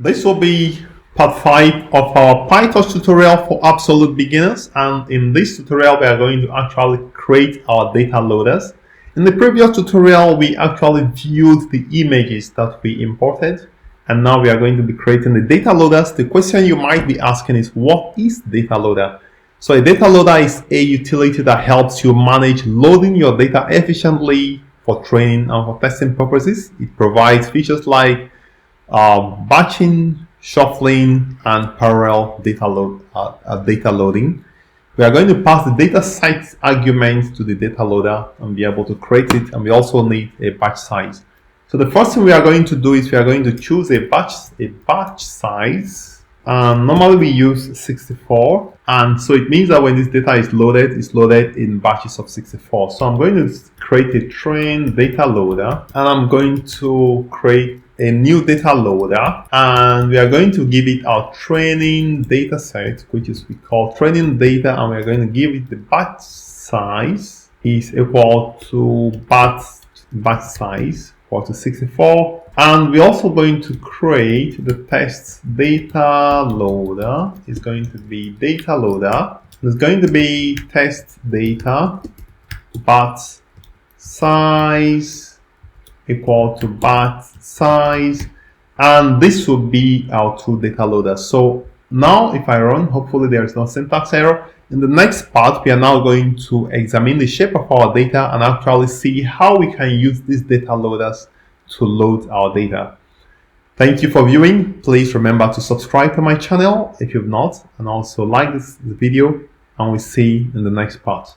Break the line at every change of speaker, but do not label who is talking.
This will be part 5 of our PyTorch tutorial for absolute beginners, and in this tutorial we are going to actually create our data loaders. In the previous tutorial we actually viewed the images that we imported, and now we are going to be creating the data loaders. The question you might be asking is, what is data loader? So a data loader is a utility that helps you manage loading your data efficiently for training and for testing purposes. It provides features like batching, shuffling, and parallel data loading. We are going to pass the dataset argument to the data loader and be able to create it, and we also need a batch size. So the first thing we are going to do is we are going to choose a batch size. Normally we use 64, and so it means that when this data is loaded, it's loaded in batches of 64. So I'm going to create a train data loader, and I'm going to create a new data loader, and we are going to give it our training data set, which is we call training data, and we are going to give it the batch size is equal to batch size equal to 64. And we're also going to create the test data loader. It's going to be data loader. It's going to be test data batch size equal to batch size, and this will be our two data loaders. So now if I run, hopefully there is no syntax error. In the next part, we are now going to examine the shape of our data and actually see how we can use these data loaders to load our data. Thank you for viewing. Please remember to subscribe to my channel if you've not, and also like this video, and we'll see you in the next part.